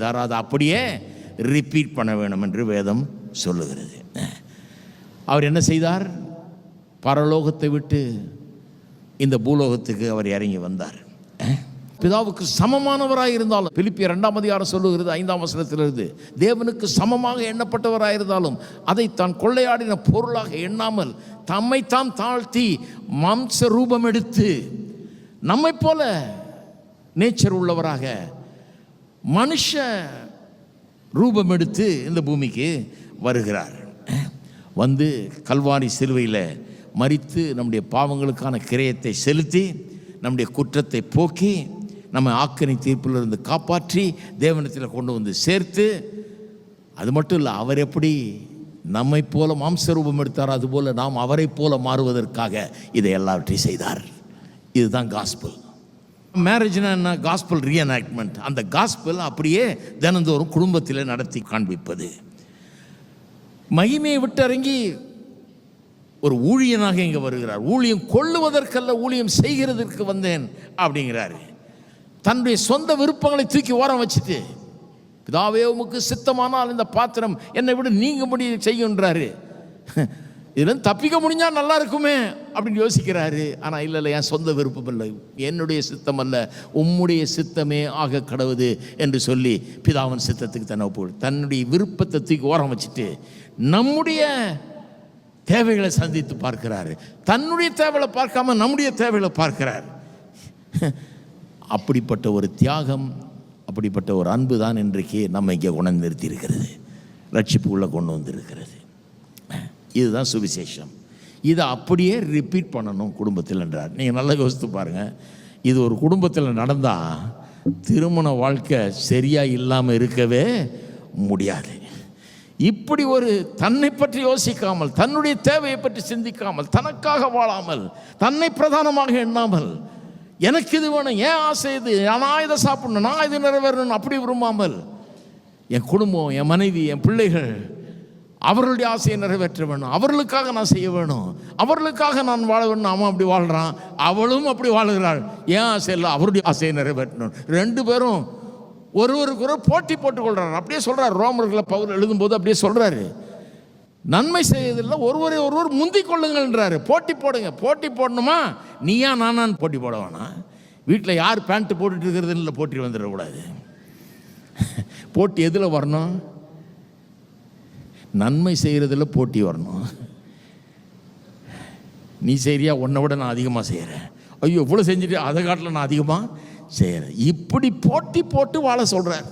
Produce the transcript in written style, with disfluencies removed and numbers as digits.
அதை அப்படியே ரிப்பீட் பண்ண வேணும் என்று வேதம் சொல்லுகிறது. அவர் என்ன செய்தார்? பரலோகத்தை விட்டு இந்த பூலோகத்துக்கு அவர் இறங்கி வந்தார். பிதாவுக்கு சமமானவராக இருந்தாலும், பிலிப்பியர் 2ஆம் அதிகாரம் சொல்லுகிறது 5ஆம் வசனத்திலிருந்து, தேவனுக்கு சமமாக எண்ணப்பட்டவராக இருந்தாலும் அதை தான் கொள்ளையாடின பொருளாக எண்ணாமல் தம்மைத்தான் தாழ்த்தி மாம்ச ரூபம் எடுத்து நம்மை போல நேச்சர் உள்ளவராக மனுஷ ரூபம் எடுத்து இந்த பூமிக்கு வருகிறார். வந்து கல்வாரி சிலுவையில் மரித்து நம்முடைய பாவங்களுக்கான கிரயத்தை செலுத்தி நம்முடைய குற்றத்தை போக்கி நம்ம ஆக்கினை தீர்ப்பிலிருந்து காப்பாற்றி தேவனத்தில் கொண்டு வந்து சேர்த்து, அது மட்டும் இல்லை, அவர் எப்படி நம்மை போல மாம்ச ரூபம் எடுத்தார், அதுபோல் நாம் அவரை போல மாறுவதற்காக இதை எல்லாவற்றையும் செய்தார். இதுதான் காஸ்பல். மேரேஜ்னா என்ன? காஸ்பல் ரீஎனாக்ட்மெண்ட். அந்த காஸ்பல் அப்படியே தினந்தோறும் குடும்பத்தில் நடத்தி காண்பிப்பது. மகிமையை விட்டு இறங்கி ஒரு ஊழியனாக இங்கே வருகிறார். ஊழியம் கொள்ளுவதற்கல்ல, ஊழியம் செய்கிறதற்கு வந்தேன் அப்படிங்கிறாரு. தன்னுடைய சொந்த விருப்பங்களை தூக்கி ஓரம் வச்சுட்டு, பிதாவே உமக்கு சித்தமானால் இந்த பாத்திரம் என்னை விட நீங்கும்படி செய்யுன்றாரு. இதுல தப்பிக்க முடிஞ்சா நல்லா இருக்குமே அப்படின்னு யோசிக்கிறாரு. ஆனால் இல்லை, என் சொந்த விருப்பம் இல்லை, என்னுடைய சித்தம் அல்ல, உம்முடைய சித்தமே ஆக கடவுது என்று சொல்லி பிதாவின் சித்தத்துக்கு தன்னுடைய விருப்பத்தை தூக்கி ஓரம் வச்சுட்டு நம்முடைய தேவைகளை சந்தித்து பார்க்கிறாரு. தன்னுடைய தேவைகளை பார்க்காம நம்முடைய தேவைகளை பார்க்கிறார். அப்படிப்பட்ட ஒரு தியாகம், அப்படிப்பட்ட ஒரு அன்பு தான் இன்றைக்கு நம்ம இங்கே கொண்டு நிறுத்தி இருக்கிறது, ரட்சிப்புக்குள்ளே கொண்டு வந்திருக்கிறது. இதுதான் சுவிசேஷம். இதை அப்படியே ரிப்பீட் பண்ணணும் குடும்பத்தில் என்றார். நீங்கள் நல்லா யோசித்து பாருங்கள். இது ஒரு குடும்பத்தில் நடந்தால் திருமண வாழ்க்கை சரியாக இல்லாமல் இருக்கவே முடியாது. இப்படி ஒரு தன்னை பற்றி யோசிக்காமல், தன்னுடைய தேவையை பற்றி சிந்திக்காமல், தனக்காக வாழாமல், தன்னை பிரதானமாக எண்ணாமல், எனக்கு இது வேணும், ஏன் ஆசை இது, நான் இதை சாப்பிடணும், நான் இது நிறைவேறணும் அப்படி விரும்பாமல், என் குடும்பம், என் மனைவி, என் பிள்ளைகள், அவர்களுடைய ஆசையை நிறைவேற்ற வேணும், அவர்களுக்காக நான் செய்ய வேணும், அவர்களுக்காக நான் வாழ வேணும். அவன் அப்படி வாழ்கிறான், அவளும் அப்படி வாழுகிறாள். ஏன் ஆசை இல்லை, அவருடைய ஆசையை நிறைவேற்றணும். ரெண்டு பேரும் ஒருவருக்கு ஒரு போட்டி போட்டுக்கொள்கிறார். அப்படியே சொல்கிறார் ரோமர்களை பவுல் எழுதும்போது, அப்படியே சொல்கிறாரு, நன்மை செய்வதில்லை, ஒருவர் முந்திக் கொள்ளுங்கள்ன்றாரு. போட்டி போடுங்க. போட்டி போடணுமா? நீயா நானான்னு போட்டி போட வேணாம். வீட்டில் யார் பேண்ட்டு போட்டுட்டு இருக்கிறது இல்லை, போட்டி வந்துடக்கூடாது. போட்டி எதில் வரணும்? நன்மை செய்கிறதில் போட்டி வரணும். நீ செய்கிறியா? உன்னை விட நான் அதிகமாக செய்கிறேன். ஐயோ இவ்வளோ செஞ்சுட்டு அதை காட்டில் நான் அதிகமாக செய்கிறேன். இப்படி போட்டி போட்டு வாழ சொல்கிறார்.